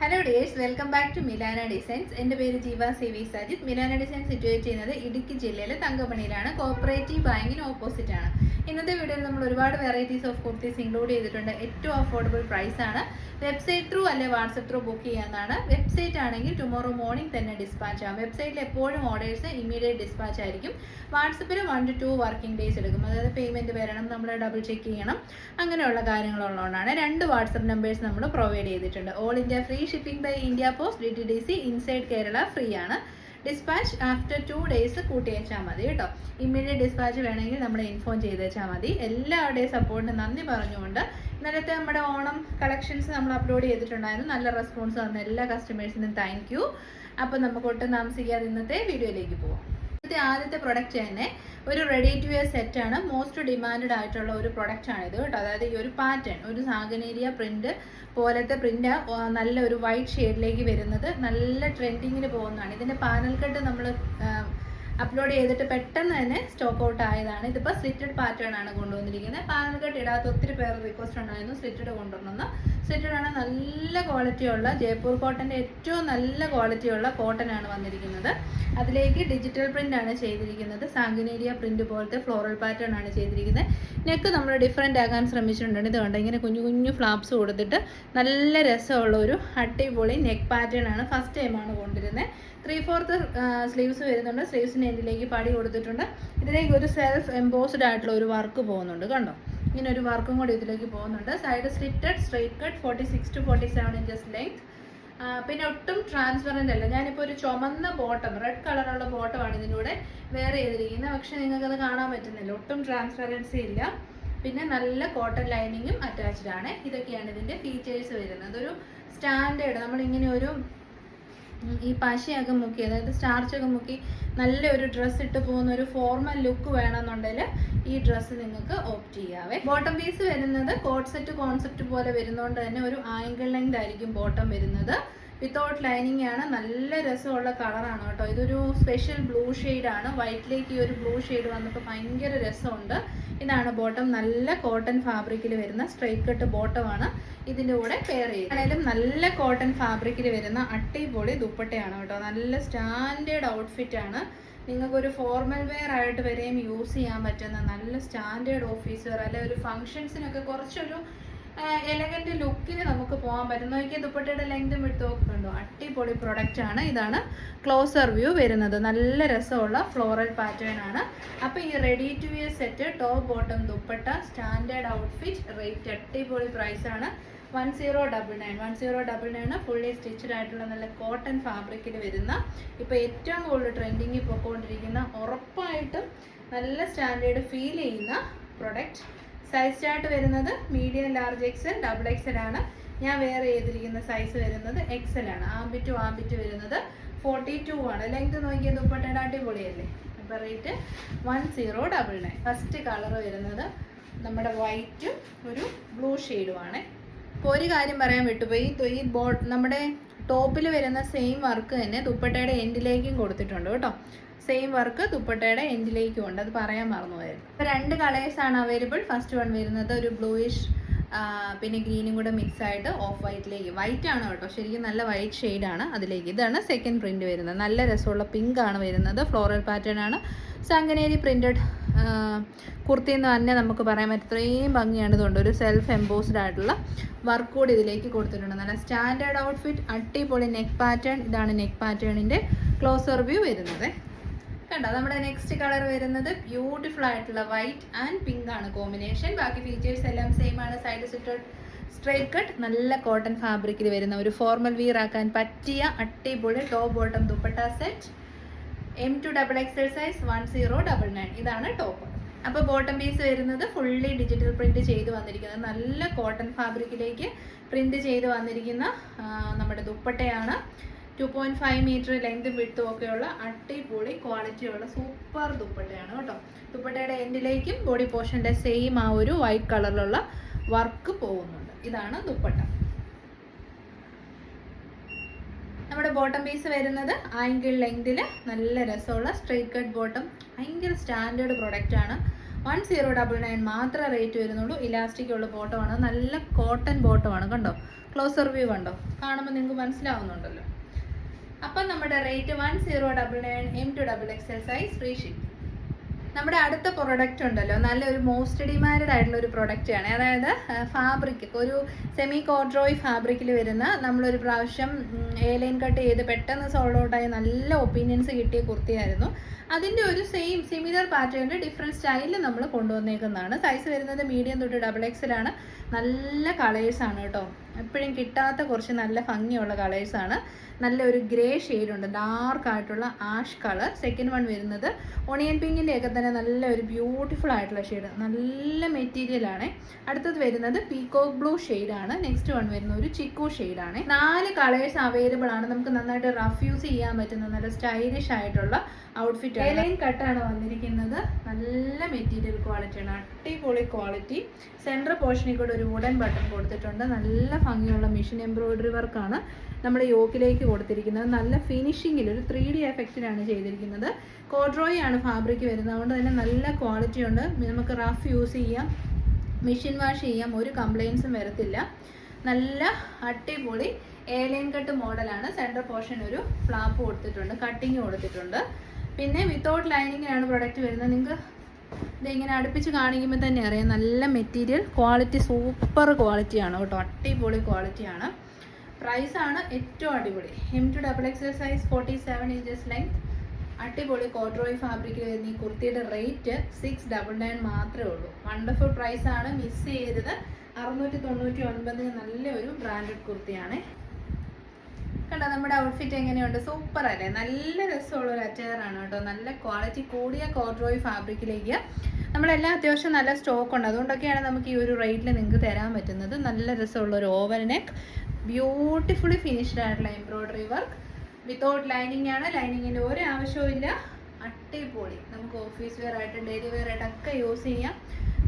Hello dears, welcome back to Milana designs. എൻ്റെ പേര് Jeeva C Sajith. Milana designs situate ചെയ്യുന്നത് ഇടുക്കി ജില്ലയിലെ തങ്കമണിയിലാണ്. കോഓപ്പറേറ്റീവ് ബാങ്കിന് ഓപ്പോസിറ്റ് ആണ്. ഇന്നത്തെ വീഡിയോയിൽ നമ്മൾ ഒരുപാട് വെറൈറ്റീസ് ഓഫ് കുർത്തീസ് ഇൻക്ലൂഡ് ചെയ്തിട്ടുണ്ട്. ഏറ്റവും അഫോർഡബിൾ പ്രൈസ് ആണ്. വെബ്സൈറ്റ് ത്രൂ അല്ലെ വാട്സപ്പ് ത്രൂ ബുക്ക് ചെയ്യാവുന്നതാണ്. വെബ്സൈറ്റ് ആണെങ്കിൽ ടുമോറോ മോർണിംഗ് തന്നെ ഡിസ്പാച്ച് ആകും. വെബ്സൈറ്റിൽ എപ്പോഴും ഓർഡേഴ്സ് ഇമ്മീഡിയറ്റ് ഡിസ്പാച്ച് ആയിരിക്കും. വാട്സപ്പിൽ 1 to 2 വർക്കിംഗ് ഡേയ്സ് എടുക്കും. അതായത് പേയ്മെൻറ്റ് വരണം, നമ്മൾ ഡബിൾ ചെക്ക് ചെയ്യണം, അങ്ങനെയുള്ള കാര്യങ്ങളുള്ളതുകൊണ്ടാണ് 2 വാട്സപ്പ് നമ്പേഴ്സ് നമ്മൾ പ്രൊവൈഡ് ചെയ്തിട്ടുണ്ട്. All India free shipping by India post, DTDC inside Kerala free ആണ്. ഡിസ്പാച്ച് ആഫ്റ്റർ 2 days കൂട്ടി വെച്ചാൽ മതി കേട്ടോ. ഇമ്മീഡിയറ്റ് ഡിസ്പാച്ച് വേണമെങ്കിൽ നമ്മൾ ഇൻഫോം ചെയ്ത് വെച്ചാൽ മതി. എല്ലാവരുടെയും സപ്പോർട്ടിന് നന്ദി പറഞ്ഞുകൊണ്ട് ഇന്നലത്തെ നമ്മുടെ ഓണം കളക്ഷൻസ് നമ്മൾ അപ്ലോഡ് ചെയ്തിട്ടുണ്ടായിരുന്നു. നല്ല റെസ്പോൺസ് തന്ന എല്ലാ കസ്റ്റമേഴ്സിനും താങ്ക് യു. അപ്പം നമുക്ക് ഒട്ടും താമസിക്കാതെ ഇന്നത്തെ വീഡിയോയിലേക്ക് പോവാം. ആദ്യത്തെ പ്രൊഡക്റ്റ് തന്നെ ഒരു റെഡി ടു വെയർ സെറ്റ് ആണ്. മോസ്റ്റ് ഡിമാൻഡ് ആയിട്ടുള്ള ഒരു പ്രൊഡക്റ്റ് ആണ് ഇത് കേട്ടോ. അതായത് ഈ ഒരു പാറ്റേൺ, ഒരു സാഗനേരിയ പ്രിന്റ് പോലത്തെ പ്രിന്റ് നല്ല ഒരു വൈറ്റ് ഷെയ്ഡിലേക്ക് വരുന്നത് നല്ല ട്രെൻഡിങ്ങിൽ പോകുന്നതാണ്. ഇതിന്റെ പാനൽ കട്ട് നമ്മൾ അപ്ലോഡ് ചെയ്തിട്ട് പെട്ടെന്ന് തന്നെ സ്റ്റോക്ക് ഔട്ട് ആയതാണ്. ഇതിപ്പോൾ സ്ലിറ്റഡ് പാറ്റേൺ ആണ് കൊണ്ടുവന്നിരിക്കുന്നത്. പാനൽ കട്ട് ഇടാത്ത ഒത്തിരി പേർ റിക്വസ്റ്റ് ഉണ്ടായിരുന്നു സ്ലിറ്റഡ് കൊണ്ടുവരണമെന്ന്. സ്ലിറ്റഡ് ആണ്, നല്ല ക്വാളിറ്റിയുള്ള ജയ്പൂർ കോട്ടൻ്റെ ഏറ്റവും നല്ല ക്വാളിറ്റിയുള്ള കോട്ടൺ ആണ് വന്നിരിക്കുന്നത്. അതിലേക്ക് ഡിജിറ്റൽ പ്രിന്റ് ആണ് ചെയ്തിരിക്കുന്നത്. സാഗനേരിയ പ്രിന്റ് പോലത്തെ ഫ്ലോറൽ പാറ്റേൺ ആണ് ചെയ്തിരിക്കുന്നത്. നെക്ക് നമ്മൾ ഡിഫറെൻ്റ് ആക്കാൻ ശ്രമിച്ചിട്ടുണ്ട്. ഇത് കണ്ടോ, ഇങ്ങനെ കുഞ്ഞു കുഞ്ഞു ഫ്ലാപ്സ് കൊടുത്തിട്ട് നല്ല രസമുള്ള ഒരു അടിപൊളി നെക്ക് പാറ്റേൺ ആണ്. ഫസ്റ്റ് ടൈമാണ് കൊണ്ടുവരുന്നത്. 3/4 സ്ലീവ്സ് വരുന്നുണ്ട്. സ്ലീവ്സിന് എൻഡിലേക്ക് പടി കൊടുത്തിട്ടുണ്ട്. ഇതിലേക്ക് ഒരു സെൽഫ് എംബോസ്ഡ് ആയിട്ടുള്ള ഒരു വർക്ക് പോകുന്നുണ്ട്. കണ്ടോ, ഇങ്ങനെ ഒരു വർക്കും കൂടി ഇതിലേക്ക് പോകുന്നുണ്ട്. Side slitted straight cut 46 to 47 inches length. പിന്നെ ഒട്ടും ട്രാൻസ്പെറൻ്റ് അല്ല. ഞാനിപ്പോൾ ഒരു ചുമന്ന ബോട്ടം, റെഡ് കളറുള്ള ബോട്ടമാണ് ഇതിൻ്റെ കൂടെ വെയർ ചെയ്തിരിക്കുന്നത്. പക്ഷെ നിങ്ങൾക്കത് കാണാൻ പറ്റുന്നില്ല, ഒട്ടും ട്രാൻസ്പെറൻസി ഇല്ല. പിന്നെ നല്ല കോട്ടൺ ലൈനിങ്ങും അറ്റാച്ച്ഡ് ആണ്. ഇതൊക്കെയാണ് ഇതിൻ്റെ ഫീച്ചേഴ്സ് വരുന്നത്. ഒരു സ്റ്റാൻഡേർഡ്, നമ്മളിങ്ങനെ ഒരു ഈ പശയൊക്കെ മുക്കി, അതായത് സ്റ്റാർച്ചൊക്കെ മുക്കി നല്ലൊരു ഡ്രസ്സ് ഇട്ട് പോകുന്ന ഒരു ഫോർമൽ ലുക്ക് വേണമെന്നുണ്ടെങ്കിൽ ഈ ഡ്രസ്സ് നിങ്ങൾക്ക് ഓപ്റ്റ് ചെയ്യാവേ. ബോട്ടം പീസ് വരുന്നത് കോട്ട് സെറ്റ് കോൺസെപ്റ്റ് പോലെ വരുന്നതുകൊണ്ട് തന്നെ ഒരു ആംഗിൾ ലെങ്ത് ആയിരിക്കും ബോട്ടം വരുന്നത്. വിത്തൗട്ട് ലൈനിങ് ആണ്. നല്ല രസമുള്ള കളറാണ് കേട്ടോ. ഇതൊരു സ്പെഷ്യൽ ബ്ലൂ ഷെയ്ഡാണ്. വൈറ്റിലേക്ക് ഈ ഒരു ബ്ലൂ ഷെയ്ഡ് വന്നപ്പോൾ ഭയങ്കര രസമുണ്ട്. ഇതാണ് ബോട്ടം. നല്ല കോട്ടൺ ഫാബ്രിക്കിൽ വരുന്ന സ്ട്രൈറ്റ് കട്ട് ബോട്ടമാണ് ഇതിൻ്റെ കൂടെ പെയർ ചെയ്ത്. ആണെങ്കിലും നല്ല കോട്ടൺ ഫാബ്രിക്കിൽ വരുന്ന അടിപൊളി ദുപ്പട്ടയാണ് കേട്ടോ. നല്ല സ്റ്റാൻഡേർഡ് ഔട്ട്ഫിറ്റ് ആണ്. നിങ്ങൾക്കൊരു ഫോർമൽ വെയർ ആയിട്ട് വരെയും യൂസ് ചെയ്യാൻ പറ്റുന്ന നല്ല സ്റ്റാൻഡേർഡ് ഓഫീസ് വെയർ, അല്ലെങ്കിൽ ഒരു ഫംഗ്ഷൻസിനൊക്കെ കുറച്ചൊരു എലഗന്റ് ലുക്കിന് നമുക്ക് പോകാൻ പറ്റും. നോക്കിയാൽ ദുപ്പട്ടയുടെ ലെങ്തും വിട്ടുമൊക്കെ ഉണ്ടോ. അടിപൊളി പ്രൊഡക്റ്റ് ആണ്. ഇതാണ് ക്ലോസർ വ്യൂ വരുന്നത്. നല്ല രസമുള്ള ഫ്ലോറൽ പാറ്റേൺ ആണ്. അപ്പോൾ ഈ ready to wear set, top bottom dupatta, standard outfit, rate അടിപൊളി പ്രൈസ് ആണ്. 1099 ഫുള്ളി സ്റ്റിച്ചഡ് ആയിട്ടുള്ള നല്ല കോട്ടൺ ഫാബ്രിക്കിൽ വരുന്ന, ഇപ്പോൾ ഏറ്റവും കൂടുതൽ ട്രെൻഡിങ്ങിൽ പോയിക്കൊണ്ടിരിക്കുന്ന, ഉറപ്പായിട്ടും നല്ല സ്റ്റാൻഡേർഡ് ഫീൽ ചെയ്യുന്ന പ്രൊഡക്റ്റ്. സൈസ് ചാർട്ട് വരുന്നത് medium, large, XL, double XL ആണ്. ഞാൻ വേറെ ചെയ്തിരിക്കുന്ന സൈസ് വരുന്നത് എക്സൽ ആണ്. ആംബിറ്റ് വരുന്നത് 42 ആണ്. ലെങ്ത് നോക്കിയ ദുപ്പട്ടയുടെ അടിപൊളിയല്ലേ. അപ്പോൾ റേറ്റ് 1099. ഫസ്റ്റ് കളർ വരുന്നത് നമ്മുടെ വൈറ്റും ഒരു ബ്ലൂ ഷെയ്ഡുമാണ്. ഇപ്പോൾ ഒരു കാര്യം പറയാൻ വിട്ടുപോയി. ഈ നമ്മുടെ ടോപ്പിൽ വരുന്ന സെയിം വർക്ക് തന്നെ ദുപ്പട്ടയുടെ എൻഡിലേക്കും കൊടുത്തിട്ടുണ്ട് കേട്ടോ. സെയിം വർക്ക് ദുപ്പട്ടയുടെ എൻഡിലേക്കും ഉണ്ട്, അത് പറയാൻ മറന്നുപോയത്. ഇപ്പോൾ 2 കളേഴ്സാണ് അവൈലബിൾ. ഫസ്റ്റ് വൺ വരുന്നത് ഒരു ബ്ലൂയിഷ് പിന്നെ ഗ്രീനും കൂടെ മിക്സ് ആയിട്ട് ഓഫ് വൈറ്റിലേക്ക്. വൈറ്റ് ആണ് കേട്ടോ, ശരിക്കും നല്ല വൈറ്റ് ഷെയ്ഡാണ്. അതിലേക്ക് ഇതാണ് സെക്കൻഡ് പ്രിന്റ് വരുന്നത്. നല്ല രസമുള്ള പിങ്ക് ആണ് വരുന്നത്. ഫ്ലോറൽ പാറ്റേൺ ആണ്. സാഗനേരി പ്രിന്റഡ് കുർത്തി എന്ന് തന്നെ നമുക്ക് പറയാൻ പറ്റും. ഇത്രയും ഭംഗിയാണ്. ഇതുകൊണ്ട് ഒരു സെൽഫ് എംബോസ്ഡ് ആയിട്ടുള്ള വർക്ക് കൂടി ഇതിലേക്ക് കൊടുത്തിട്ടുണ്ട്. നല്ല സ്റ്റാൻഡേർഡ് ഔട്ട്ഫിറ്റ്, അടിപൊളി നെക്ക് പാറ്റേൺ. ഇതാണ് നെക്ക് പാറ്റേണിൻ്റെ ക്ലോസർ വ്യൂ വരുന്നത്. കണ്ടോ, നമ്മുടെ നെക്സ്റ്റ് കളർ വരുന്നത് ബ്യൂട്ടിഫുൾ ആയിട്ടുള്ള വൈറ്റ് ആൻഡ് പിങ്ക് ആണ് കോമ്പിനേഷൻ. ബാക്കി ഫീച്ചേഴ്സ് എല്ലാം സെയിം ആണ്. സൈഡ് സ്ട്രൈറ്റ് കട്ട്, നല്ല കോട്ടൺ ഫാബ്രിക്കിൽ വരുന്ന ഒരു ഫോർമൽ വിയർ ആക്കാൻ പറ്റിയ അടിപൊളി top bottom dupatta set. M to XXL size 1099. ഇതാണ് ടോപ്പ്. അപ്പോൾ ബോട്ടം പീസ് വരുന്നത് ഫുള്ളി ഡിജിറ്റൽ പ്രിന്റ് ചെയ്ത് വന്നിരിക്കുന്നത്. നല്ല കോട്ടൺ ഫാബ്രിക്കിലേക്ക് പ്രിന്റ് ചെയ്ത് വന്നിരിക്കുന്ന നമ്മുടെ ദുപ്പട്ടയാണ്. 2.5 മീറ്റർ ലെങ്ത് വിഡ്ത്തും ഒക്കെയുള്ള അടിപൊളി ക്വാളിറ്റിയുള്ള സൂപ്പർ ദുപ്പട്ടയാണ് കേട്ടോ. ദുപ്പട്ടയുടെ എൻഡിലേക്കും ബോഡി പോർഷൻ്റെ സെയിം ആ ഒരു വൈറ്റ് കളറിലുള്ള വർക്ക് പോകുന്നുണ്ട്. ഇതാണ് ദുപ്പട്ട. നമ്മുടെ ബോട്ടം പീസ് വരുന്നത് ആംഗിൾ ലെങ്തിൽ നല്ല രസമുള്ള സ്ട്രെയിറ്റ് കട്ട് ബോട്ടം. ഭയങ്കര സ്റ്റാൻഡേർഡ് പ്രൊഡക്റ്റ് ആണ്. 1099 മാത്രമേ റേറ്റ് വരുന്നുള്ളൂ. ഇലാസ്റ്റിക് ഉള്ള ബോട്ടമാണ്. നല്ല കോട്ടൺ ബോട്ടമാണ്. കണ്ടോ, ക്ലോസർ വ്യൂ കണ്ടോ. കാണുമ്പോൾ നിങ്ങൾക്ക് മനസ്സിലാവുന്നുണ്ടല്ലോ. അപ്പം നമ്മുടെ rate 1099 M2XXL size free shipping. നമ്മുടെ അടുത്ത പ്രൊഡക്റ്റ് ഉണ്ടല്ലോ, നല്ലൊരു മോസ്റ്റ് ഡിമാൻഡ് ആയിട്ടുള്ള ഒരു പ്രൊഡക്റ്റ് ആണ്. അതായത് ഫാബ്രിക്, ഒരു സെമി കോഡ്രോയ് ഫാബ്രിക്കിൽ വരുന്ന, നമ്മളൊരു പ്രാവശ്യം ലൈൻ കട്ട് ചെയ്ത് പെട്ടെന്ന് സോൾഡ് ഔട്ടായി നല്ല ഒപ്പീനിയൻസ് കിട്ടിയ കുർത്തിയായിരുന്നു. അതിൻ്റെ ഒരു സിമിലർ പാറ്റേണിൽ ഡിഫറെൻറ്റ് സ്റ്റൈലിൽ നമ്മൾ കൊണ്ടുവന്നേക്കുന്നതാണ്. സൈസ് വരുന്നത് മീഡിയം തൊട്ട് XXL ആണ്. നല്ല കളേഴ്സാണ് കേട്ടോ, എപ്പോഴും കിട്ടാത്ത കുറച്ച് നല്ല ഭംഗിയുള്ള കളേഴ്സാണ്. നല്ലൊരു ഗ്രേ ഷെയ്ഡുണ്ട്, ഡാർക്ക് ആയിട്ടുള്ള ആഷ് കളർ. സെക്കൻഡ് വൺ വരുന്നത് ഓണിയൻ പിങ്കിൻ്റെ ഒക്കെ തന്നെ നല്ലൊരു ബ്യൂട്ടിഫുൾ ആയിട്ടുള്ള ഷെയ്ഡ്, നല്ല മെറ്റീരിയലാണ്. അടുത്തത് വരുന്നത് പീകോക്ക് ബ്ലൂ ഷെയ്ഡാണ്. നെക്സ്റ്റ് വൺ വരുന്ന ഒരു ചിക്കു ഷെയ്ഡാണ്. 4 കളേഴ്സ് അവൈലബിൾ ആണ്. നമുക്ക് നന്നായിട്ട് റഫ് യൂസ് ചെയ്യാൻ പറ്റുന്ന നല്ല സ്റ്റൈലിഷ് ആയിട്ടുള്ള ഔട്ട്ഫിറ്റ്. ലൈൻ കട്ടാണ് വന്നിരിക്കുന്നത്. നല്ല മെറ്റീരിയൽ ക്വാളിറ്റിയാണ്, അടിപൊളി ക്വാളിറ്റി. സെൻട്രൽ പോർഷനിൽ കൂടെ ഒരു വുഡൻ ബട്ടൺ കൊടുത്തിട്ടുണ്ട്. നല്ല ഭംഗിയുള്ള മെഷീൻ എംബ്രോയിഡറി വർക്കാണ് നമ്മൾ യോക്കിലേക്ക് കൊടുത്തിരിക്കുന്നത്. നല്ല ഫിനിഷിങ്ങിൽ ഒരു 3D എഫക്റ്റിലാണ് ചെയ്തിരിക്കുന്നത്. കോഡ്രോയ് ആണ് ഫാബ്രിക് വരുന്നത്, അതുകൊണ്ട് തന്നെ നല്ല ക്വാളിറ്റി ഉണ്ട്. നമുക്ക് റഫ് യൂസ് ചെയ്യാം, മെഷീൻ വാഷ് ചെയ്യാം, ഒരു കംപ്ലയിൻസും വരത്തില്ല. നല്ല അടിപൊളി ലൈൻ കട്ട് മോഡലാണ്. സെൻട്രൽ പോർഷൻ ഒരു ഫ്ലാപ്പ് കൊടുത്തിട്ടുണ്ട്, കട്ടിങ് കൊടുത്തിട്ടുണ്ട്. പിന്നെ വിത്തൗട്ട് ലൈനിങ്ങിനാണ് പ്രൊഡക്റ്റ് വരുന്നത്. നിങ്ങൾക്ക് ഇതിങ്ങനെ അടുപ്പിച്ച് കാണിക്കുമ്പോൾ തന്നെ അറിയാം, നല്ല മെറ്റീരിയൽ ക്വാളിറ്റി, സൂപ്പർ ക്വാളിറ്റിയാണ് കേട്ടോ, അടിപൊളി ക്വാളിറ്റിയാണ്. പ്രൈസാണ് ഏറ്റവും അടിപൊളി. M2XXL സൈസ് 47 ഇഞ്ചസ് ലെങ്ത്, അടിപൊളി കോഡ്രോയ് ഫാബ്രിക്കിൽ വരുന്ന ഈ കുർത്തിയുടെ റേറ്റ് 699 മാത്രമേ ഉള്ളൂ. വണ്ടർഫുൾ പ്രൈസാണ്, മിസ് ചെയ്യരുത്. 699 നല്ലൊരു ബ്രാൻഡഡ് കുർത്തിയാണ്. കണ്ടോ നമ്മുടെ ഔട്ട്ഫിറ്റ് എങ്ങനെയുണ്ട്, സൂപ്പർ അല്ലേ? നല്ല രസമുള്ള ഒരു അറ്റയറാണ് കേട്ടോ. നല്ല ക്വാളിറ്റി കൂടിയ കോഡ്രോയ് ഫാബ്രിക്കിലേക്ക് നമ്മളെല്ലാം അത്യാവശ്യം നല്ല സ്റ്റോക്ക് ഉണ്ട്, അതുകൊണ്ടൊക്കെയാണ് നമുക്ക് ഈ ഒരു റേറ്റിൽ നിങ്ങൾക്ക് തരാൻ പറ്റുന്നത്. നല്ല രസമുള്ള ഒരു ഓവർ നെക്ക്, ബ്യൂട്ടിഫുള്ളി ഫിനിഷ്ഡ് ആയിട്ടുള്ള എംബ്രോയിഡറി വർക്ക്, വിത്തൗട്ട് ലൈനിങ് ആണ്. ലൈനിങ്ങിൻ്റെ ഒരു ആവശ്യവും ഇല്ല. അടിപൊളി, നമുക്ക് ഓഫീസ് വെയർ ആയിട്ട് ഡെയിലി വെയർ ആയിട്ടൊക്കെ യൂസ് ചെയ്യാം.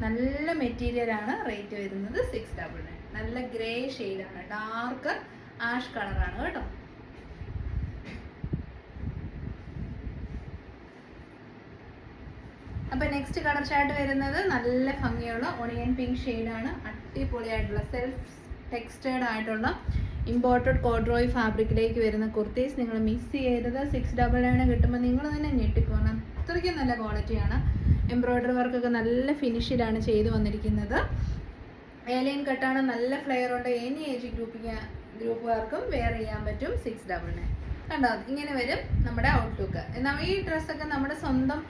നല്ല മെറ്റീരിയലാണ്. റേറ്റ് വരുന്നത് 699. നല്ല ഗ്രേ ഷെയ്ഡാണ്, ഡാർക്ക് ആഷ് കളറാണ് കേട്ടോ. അപ്പോൾ നെക്സ്റ്റ് കളർ ഷാർട്ട് വരുന്നത് നല്ല ഭംഗിയുള്ള ഓണിയൻ പിങ്ക് ഷെയ്ഡാണ്. അടിപൊളിയായിട്ടുള്ള സെൽഫ് ടെക്സ്റ്റേർഡ് ആയിട്ടുള്ള ഇമ്പോർട്ടഡ് കോഡ്രോയ് ഫാബ്രിക്കിലേക്ക് വരുന്ന കുർത്തീസ് നിങ്ങൾ മിസ് ചെയ്തത്. 699 കിട്ടുമ്പോൾ നിങ്ങൾ തന്നെ ഞെട്ടിപ്പോകണം, അത്രയ്ക്കും നല്ല ക്വാളിറ്റിയാണ്. എംബ്രോയിഡറി വർക്കൊക്കെ നല്ല ഫിനിഷിലാണ് ചെയ്ത് വന്നിരിക്കുന്നത്. ലൈൻ കട്ടാണ്, നല്ല ഫ്ലെയർ ഉണ്ട്. എനി ഏജ് ഗ്രൂപ്പുകാർക്കും വെയർ ചെയ്യാൻ പറ്റും. 699 കണ്ടോ, ഇങ്ങനെ വരും നമ്മുടെ ഔട്ട്ലുക്ക്. എന്നാൽ ഈ ഡ്രസ്സൊക്കെ നമ്മുടെ സ്വന്തം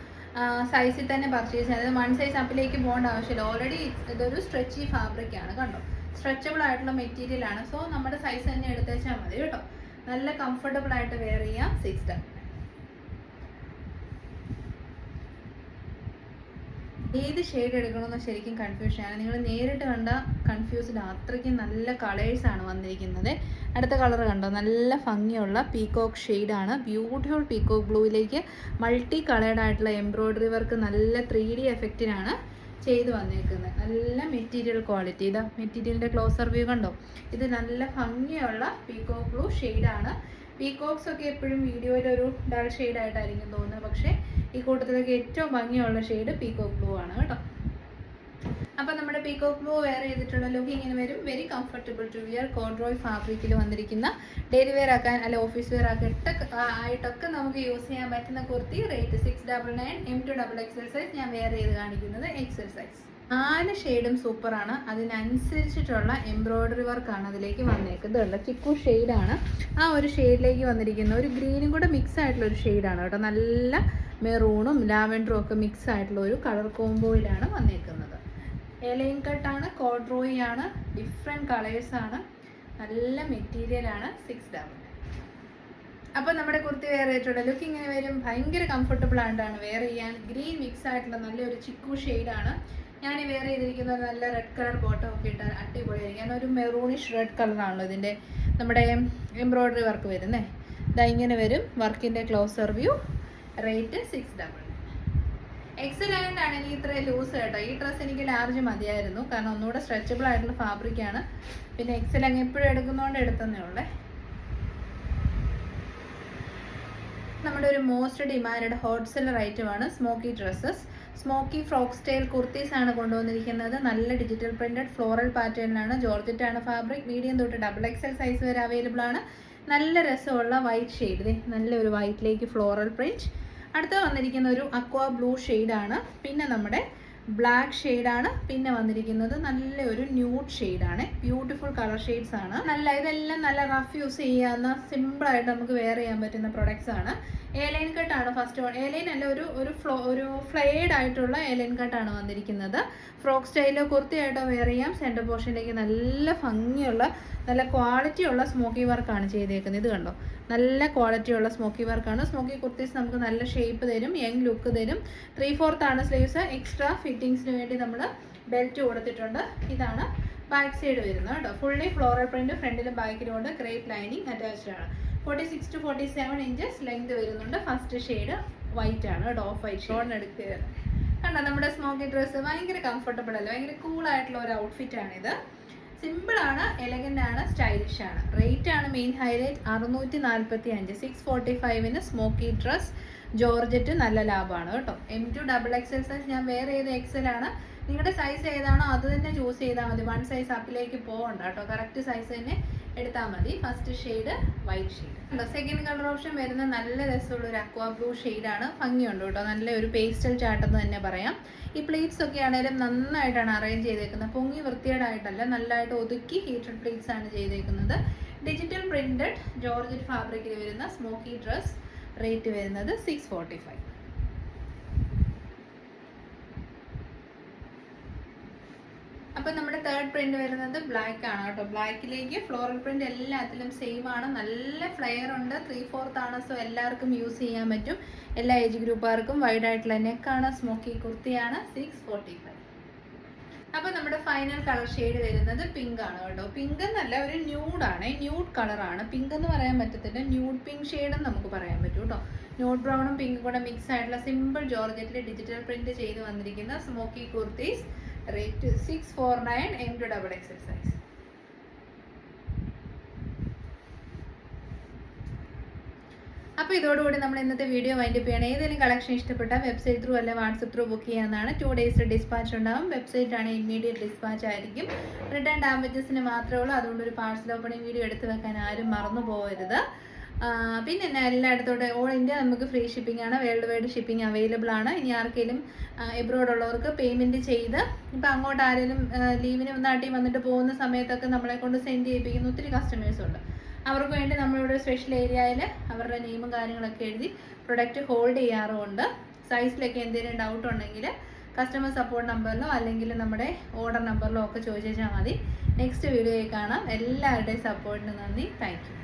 സൈസിൽ തന്നെ പർച്ചേസ് ചെയ്യാം. അതായത് 1 സൈസ് അപ്പിലേക്ക് പോകേണ്ട ആവശ്യമില്ല. ഓൾറെഡി ഇതൊരു സ്ട്രെച്ചി ഫാബ്രിക്കാണ്, കണ്ടോ, സ്ട്രെച്ചബിൾ ആയിട്ടുള്ള മെറ്റീരിയൽ ആണ്. സോ നമ്മുടെ സൈസ് തന്നെ എടുത്തേച്ചാൽ മതി കേട്ടോ. നല്ല കംഫർട്ടബിൾ ആയിട്ട് വെയർ ചെയ്യാം. 699. ഏത് ഷെയ്ഡ് എടുക്കണമെന്ന് ശരിക്കും കൺഫ്യൂഷനാണ്. നിങ്ങൾ നേരിട്ട് കണ്ട കൺഫ്യൂസ്ഡ്, അത്രയ്ക്കും നല്ല കളേഴ്സാണ് വന്നിരിക്കുന്നത്. അടുത്ത കളർ കണ്ടോ, നല്ല ഭംഗിയുള്ള പീകോക്ക് ഷെയ്ഡാണ്. ബ്യൂട്ടിഫുൾ പീകോക്ക് ബ്ലൂയിലേക്ക് മൾട്ടി കളേർഡ് ആയിട്ടുള്ള എംബ്രോയിഡറി വർക്ക് നല്ല 3D എഫക്റ്റിനാണ് ചെയ്ത് വന്നേക്കുന്നത്. നല്ല മെറ്റീരിയൽ ക്വാളിറ്റി. ഇതാ മെറ്റീരിയലിൻ്റെ ക്ലോസർ വ്യൂ കണ്ടോ. ഇത് നല്ല ഭംഗിയുള്ള പീകോക്ക് ബ്ലൂ ഷെയ്ഡാണ്. പീകോക്സ് ഒക്കെ എപ്പോഴും വീഡിയോയിൽ ഒരു ഡൾ ഷെയ്ഡായിട്ടായിരിക്കും തോന്നുന്നത്, പക്ഷേ ഈ കൂട്ടത്തിലൊക്കെ ഏറ്റവും ഭംഗിയുള്ള ഷെയ്ഡ് പീകോക്ക് ബ്ലൂ ആണ് കേട്ടോ. അപ്പോൾ നമ്മുടെ പീകോക്ക് ബ്ലൂ വെയർ ചെയ്തിട്ടുള്ള ലുക്ക് ഇങ്ങനെ വരും. Very comfortable to wear, corduroy ഫാബ്രിക്കിൽ വന്നിരിക്കുന്ന ഡെയിലി വെയർ ആക്കാൻ അല്ലെ ഓഫീസ് വെയർ ആയിട്ടൊക്കെ നമുക്ക് യൂസ് ചെയ്യാൻ പറ്റുന്ന കുർത്തി. റേറ്റ് 699. M2XXL size. ഞാൻ വെയർ ചെയ്ത് കാണിക്കുന്നത് XL സൈസ്. 4 ഷെയ്ഡും സൂപ്പറാണ്. അതിനനുസരിച്ചിട്ടുള്ള എംബ്രോയിഡറി വർക്കാണ് അതിലേക്ക് വന്നേക്കുന്നത്. ചിക്കു ഷെയ്ഡാണ്. ആ ഒരു ഷെയ്ഡിലേക്ക് വന്നിരിക്കുന്ന ഒരു ഗ്രീനും കൂടെ മിക്സ് ആയിട്ടുള്ള ഒരു ഷെയ്ഡാണ് കേട്ടോ. നല്ല മെറൂണും ലാവൻഡറും ഒക്കെ മിക്സ് ആയിട്ടുള്ള ഒരു കളർ കോംബോയിലാണ് വന്നേക്കുന്നത്. ലൈൻ കട്ടാണ്, കോഡ്രോയി ആണ്, ഡിഫറെൻറ്റ് കളേഴ്സാണ്, നല്ല മെറ്റീരിയലാണ്. 699. അപ്പോൾ നമ്മുടെ കുർത്തി വെയർ ചെയ്തിട്ടുള്ള ലുക്ക് ഇങ്ങനെ വരും. ഭയങ്കര കംഫർട്ടബിൾ ആയിട്ടാണ് വെയർ ചെയ്യാൻ. ഗ്രീൻ മിക്സ് ആയിട്ടുള്ള നല്ലൊരു ചിക്കു ഷെയ്ഡാണ്. ഞാൻ ഈ വെയർ ചെയ്തിരിക്കുന്നത് നല്ല റെഡ് കളർ ബോട്ടം ഒക്കെ ഇട്ടാൽ അടിപൊളിയായിരിക്കും. ഒരു മെറൂണിഷ് റെഡ് കളറാണല്ലോ ഇതിൻ്റെ നമ്മുടെ എംബ്രോയിഡറി വർക്ക് വരുന്നത്. ഇതാ ഇങ്ങനെ വരും വർക്കിൻ്റെ ക്ലോസർ വ്യൂ. റേറ്റ് 699. XL ആയതുകൊണ്ടാണ് എനിക്ക് ഇത്രയും ലൂസ് കേട്ടോ. ഈ ഡ്രസ്സ് എനിക്ക് ലാർജ് മതിയായിരുന്നു, കാരണം ഒന്നുകൂടെ സ്ട്രെച്ചബിൾ ആയിട്ടുള്ള ഫാബ്രിക്കാണ്. പിന്നെ XL അങ്ങ് എപ്പോഴും എടുക്കുന്നതുകൊണ്ട് എടുത്തന്നേ ഉള്ളേ. നമ്മുടെ ഒരു മോസ്റ്റ് ഡിമാൻഡ് ഹോട്ട് സെല്ലർ ഐറ്റമാണ് smoky dresses. Smoky frock style kurtis ആണ് കൊണ്ടുവന്നിരിക്കുന്നത്. നല്ല ഡിജിറ്റൽ പ്രിന്റഡ് ഫ്ലോറൽ പാറ്റേണിലാണ്. ജോർജറ്റ് ആണ് ഫാബ്രിക്. മീഡിയം തൊട്ട് XXL സൈസ് വരെ അവൈലബിൾ ആണ്. നല്ല രസമുള്ള വൈറ്റ് ഷെയ്ഡ്, നല്ലൊരു വൈറ്റിലേക്ക് ഫ്ലോറൽ പ്രിന്റ്. അടുത്ത വന്നിരിക്കുന്ന ഒരു അക്വാ ബ്ലൂ ഷെയ്ഡാണ്. പിന്നെ നമ്മുടെ ബ്ലാക്ക് ഷെയ്ഡാണ്. പിന്നെ വന്നിരിക്കുന്നത് നല്ലൊരു ന്യൂഡ് ഷെയ്ഡാണ്. ബ്യൂട്ടിഫുൾ കളർ ഷെയ്ഡ്സ് ആണ്. ഇതെല്ലാം നല്ല റഫ് യൂസ് ചെയ്യാവുന്ന സിമ്പിളായിട്ട് നമുക്ക് വെയർ ചെയ്യാൻ പറ്റുന്ന പ്രൊഡക്ട്സ് ആണ്. എലൈൻ കട്ടാണ് ഫസ്റ്റ് വൺ. എലൈൻ അല്ല, ഒരു ഫ്ലെയർഡ് ആയിട്ടുള്ള എലൈൻ കട്ടാണ് വന്നിരിക്കുന്നത്. ഫ്രോക്ക് സ്റ്റൈലോ കുർത്തിയായിട്ടോ വെയർ ചെയ്യാം. സെൻറ്റർ പോർഷനിലേക്ക് നല്ല ഭംഗിയുള്ള നല്ല ക്വാളിറ്റിയുള്ള സ്മോക്കി വർക്കാണ് ചെയ്തേക്കുന്നത്. ഇത് കണ്ടോ, നല്ല ക്വാളിറ്റിയുള്ള സ്മോക്കി വർക്കാണ്. സ്മോക്കി കുർത്തീസ് നമുക്ക് നല്ല ഷേപ്പ് തരും, യങ് ലുക്ക് തരും. 3/4 ആണ് സ്ലീവ്സ്. എക്സ്ട്രാ ഫിറ്റിങ്സിന് വേണ്ടി നമ്മൾ ബെൽറ്റ് കൊടുത്തിട്ടുണ്ട്. ഇതാണ് ബാക്ക് സൈഡ് വരുന്നത് കേട്ടോ. ഫുള്ളി ഫ്ലോറൽ പ്രിന്റ് ഫ്രണ്ടിലും ബാക്കിലും ഉണ്ട്. ക്രേപ്പ് ലൈനിങ് അറ്റാച്ച്ഡ് ആണ്. 46 to 47 ഇഞ്ചസ് ലെങ്ത് വരുന്നുണ്ട്. ഫസ്റ്റ് ഷെയ്ഡ് വൈറ്റ് ആണ് കേട്ടോ, ഓഫ് വൈറ്റ് ഷോർട്ട് എടുക്കുക. കണ്ടോ, നമ്മുടെ സ്മോക്കി ഡ്രസ്സ് ഭയങ്കര കംഫർട്ടബിൾ അല്ല, ഭയങ്കര കൂൾ ആയിട്ടുള്ള ഒരു ഔട്ട്ഫിറ്റ് ആണിത്. സിമ്പിൾ ആണ്, എലഗന്റ് ആണ്, സ്റ്റൈലിഷ് ആണ്. റേറ്റ് ആണ് main highlight. 645. 645 smoky dress. Georgette നല്ല ലാഭമാണ് കേട്ടോ. M2 XXL സൈസ് ഞാൻ വേറെ ഏത് XL ആണ്. നിങ്ങളുടെ സൈസ് ഏതാണോ അത് തന്നെ ചൂസ് ചെയ്താൽ മതി. 1 സൈസ് അപ്പിലേക്ക് പോകണ്ട കേട്ടോ, കറക്റ്റ് സൈസ് തന്നെ എടുത്താൽ മതി. First shade white shade. Second colour option വരുന്ന നല്ല രസമുള്ള ഒരു അക്വാ ബ്ലൂ ഷെയ്ഡാണ്. ഭംഗിയുണ്ട് കേട്ടോ, നല്ല ഒരു പേസ്റ്റൽ ചാട്ടെന്ന് തന്നെ പറയാം. ഈ പ്ലീറ്റ്സ് ഒക്കെ ആണെങ്കിലും നന്നായിട്ടാണ് അറേഞ്ച് ചെയ്തേക്കുന്നത്. പൊങ്ങി വൃത്തികേടായിട്ടല്ല, നല്ലതായിട്ട് ഒതുക്കി ഹീറ്റഡ് പ്ലീറ്റ്സ് ആണ് ചെയ്തേക്കുന്നത്. ഡിജിറ്റൽ പ്രിന്റഡ് ജോർജറ്റ് ഫാബ്രിക്കിൽ വരുന്ന സ്മോക്കി ഡ്രസ്. റേറ്റ് വരുന്നത് 645. അപ്പം നമ്മുടെ തേർഡ് പ്രിന്റ് വരുന്നത് ബ്ലാക്ക് ആണ് കേട്ടോ. ബ്ലാക്കിലേക്ക് ഫ്ലോറൽ പ്രിന്റ് എല്ലാത്തിലും സെയിം ആണ്. നല്ല ഫ്ലെയർ ഉണ്ട്. 3/4 ആണ്, സോ എല്ലാവർക്കും യൂസ് ചെയ്യാൻ പറ്റും. എല്ലാ ഏജ് ഗ്രൂപ്പുകാർക്കും. വൈഡ് ആയിട്ടുള്ള നെക്കാണ്. സ്മോക്കി കുർത്തിയാണ്. 645. അപ്പം നമ്മുടെ ഫൈനൽ കളർ ഷെയ്ഡ് വരുന്നത് പിങ്ക് ആണ് കേട്ടോ. പിങ്ക് എന്നല്ല, ഒരു ന്യൂഡാണ്. ന്യൂഡ് കളറാണ്. പിങ്ക് എന്ന് പറയാൻ പറ്റത്തില്ല, ന്യൂഡ് പിങ്ക് ഷെയ്ഡെന്ന് നമുക്ക് പറയാൻ പറ്റും കേട്ടോ. ന്യൂഡ് ബ്രൗണും പിങ്കും കൂടെ മിക്സ് ആയിട്ടുള്ള സിമ്പിൾ ജോർജറ്റിൽ ഡിജിറ്റൽ പ്രിന്റ് ചെയ്ത് വന്നിരിക്കുന്ന smoky kurtis. Rate 649. M2 XXL size. അപ്പോൾ ഇതോടുകൂടി നമ്മൾ ഇന്നത്തെ വീഡിയോ വൈൻഡപ്പ് ചെയ്യണം. ഏതെങ്കിലും കളക്ഷൻ ഇഷ്ടപ്പെട്ടാൽ വെബ്സൈറ്റ് ത്രൂ അല്ലെ വാട്സപ്പ് ത്രൂ ബുക്ക് ചെയ്യാവുന്നതാണ്. 2 ഡേയ്സ് ഡിസ്പാച്ച് ഉണ്ടാവും. വെബ്സൈറ്റ് ആണ് ഇമ്മീഡിയറ്റ് ഡിസ്പാച്ച് ആയിരിക്കും. റിട്ടേൺ ഡാമേജസിന് മാത്രമേ ഉള്ളൂ. അതുകൊണ്ട് ഒരു പാഴ്സൽ ഓപ്പണിംഗ് വീഡിയോ എടുത്ത് വെക്കാൻ ആരും മറന്നു പോകരുത്. പിന്നെ എല്ലായിടത്തോടെ ഓൾ ഇന്ത്യ നമുക്ക് ഫ്രീ ഷിപ്പിംഗ് ആണ്. വേൾഡ് വൈഡ് ഷിപ്പിംഗ് അവൈലബിൾ ആണ്. ഇനി ആർക്കെങ്കിലും എബ്രോഡ് ഉള്ളവർക്ക് പേയ്മെൻറ്റ് ചെയ്ത് ഇപ്പം അങ്ങോട്ട് ആരെങ്കിലും ലീവിന് നാട്ടിൽ വന്നിട്ട് പോകുന്ന സമയത്തൊക്കെ നമ്മളെ കൊണ്ട് സെൻഡ് ചെയ്യിപ്പിക്കുന്ന ഒത്തിരി കസ്റ്റമേഴ്സ് ഉണ്ട്. അവർക്ക് വേണ്ടി നമ്മളിവിടെ സ്പെഷ്യൽ ഏരിയയിൽ അവരുടെ നെയിമും കാര്യങ്ങളൊക്കെ എഴുതി പ്രൊഡക്റ്റ് ഹോൾഡ് ചെയ്യാറുമുണ്ട്. സൈസിലൊക്കെ എന്തെങ്കിലും ഡൗട്ട് ഉണ്ടെങ്കിൽ കസ്റ്റമർ സപ്പോർട്ട് നമ്പറിലോ അല്ലെങ്കിൽ നമ്മുടെ ഓർഡർ നമ്പറിലോ ഒക്കെ ചോദിച്ചാൽ മതി. നെക്സ്റ്റ് വീഡിയോയിൽ കാണാം. എല്ലാവരുടെയും സപ്പോർട്ടിന് നന്ദി. Thank you.